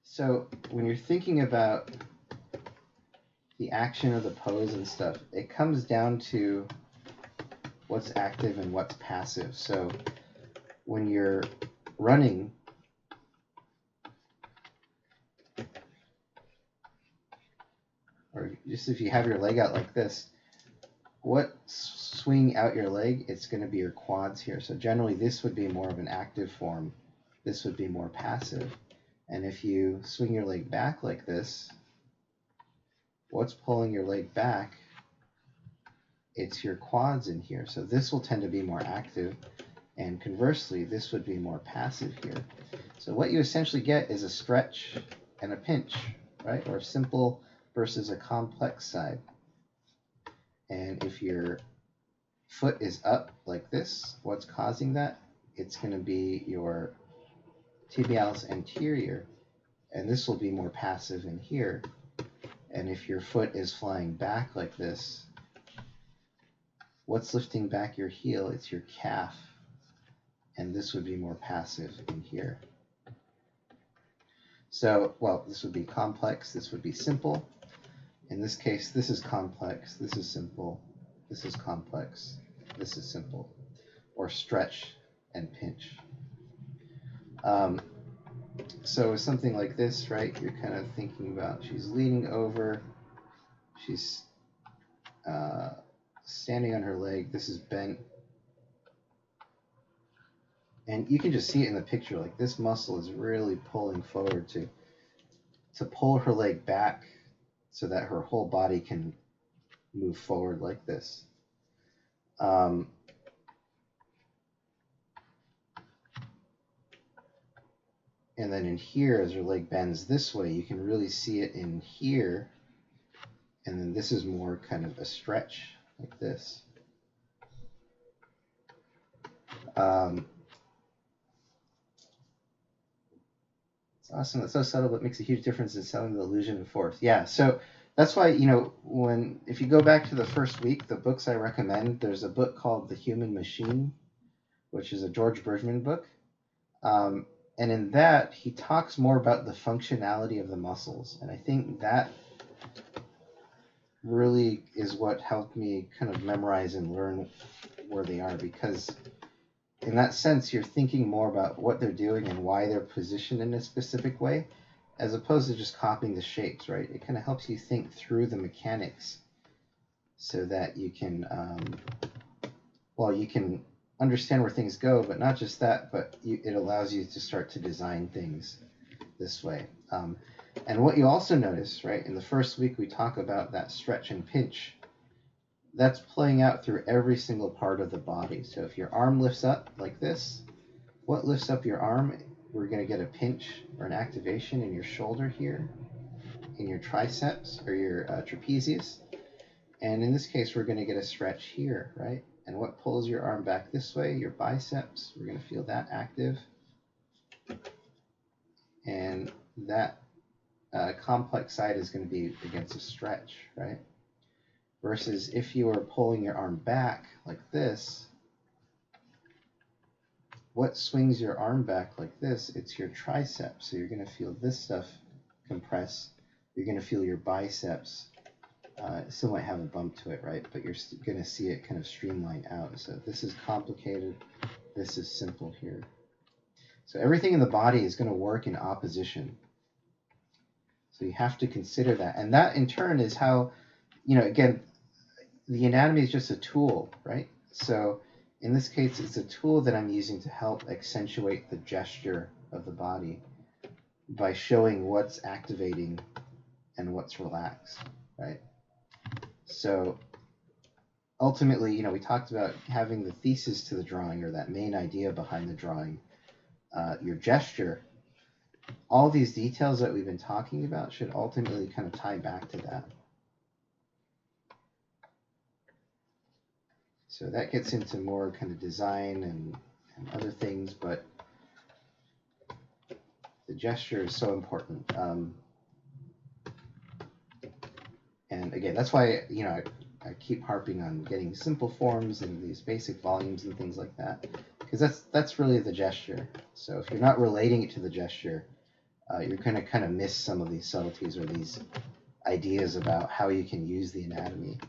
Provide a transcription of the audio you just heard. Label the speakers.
Speaker 1: So when you're thinking about the action of the pose and stuff, it comes down to what's active and what's passive. So when you're running, or just if you have your leg out like this, what swing out your leg, it's going to be your quads here. So generally this would be more of an active form. This would be more passive. And if you swing your leg back like this, what's pulling your leg back? It's your quads in here. So this will tend to be more active. And conversely, this would be more passive here. So what you essentially get is a stretch and a pinch, right? Or simple versus a complex side. And if your foot is up like this, what's causing that? It's going to be your tibialis anterior, and this will be more passive in here. And if your foot is flying back like this, what's lifting back your heel? It's your calf, and this would be more passive in here. So, well, this would be complex, this would be simple. In this case, this is complex, this is simple, this is complex, this is simple, or stretch and pinch. So something like this, right, you're kind of thinking about, she's leaning over, she's standing on her leg, this is bent, and you can just see it in the picture, like this muscle is really pulling forward to pull her leg back so that her whole body can move forward like this. And then in here, as her leg bends this way, you can really see it in here. And then this is more kind of a stretch like this. It's awesome. That's so subtle, but makes a huge difference in selling the illusion of force. Yeah, so that's why, if you go back to the first week, the books I recommend, there's a book called The Human Machine, which is a George Bergman book. And in that, he talks more about the functionality of the muscles. And I think that really is what helped me kind of memorize and learn where they are, because in that sense, you're thinking more about what they're doing and why they're positioned in a specific way, as opposed to just copying the shapes, right? It kind of helps you think through the mechanics so that you can, you can understand where things go, but not just that, but it allows you to start to design things this way. And what you also notice, right, in the first week we talk about that stretch and pinch. That's playing out through every single part of the body. So if your arm lifts up like this, what lifts up your arm? We're going to get a pinch or an activation in your shoulder here, in your triceps or your trapezius. And in this case, we're going to get a stretch here, right? And what pulls your arm back this way? Your biceps. We're going to feel that active. And that complex side is going to be against a stretch, right? Versus if you were pulling your arm back like this, what swings your arm back like this? It's your triceps. So you're going to feel this stuff compress. You're going to feel your biceps. It still might have a bump to it, right? But you're going to see it kind of streamline out. So this is complicated. This is simple here. So everything in the body is going to work in opposition. So you have to consider that. And that in turn is how, again, the anatomy is just a tool, right? So in this case, it's a tool that I'm using to help accentuate the gesture of the body by showing what's activating and what's relaxed, right? So ultimately, we talked about having the thesis to the drawing, or that main idea behind the drawing, your gesture. All these details that we've been talking about should ultimately kind of tie back to that. So that gets into more kind of design and other things, but the gesture is so important. And again, that's why I keep harping on getting simple forms and these basic volumes and things like that, because that's really the gesture. So if you're not relating it to the gesture, you're going to kind of miss some of these subtleties or these ideas about how you can use the anatomy.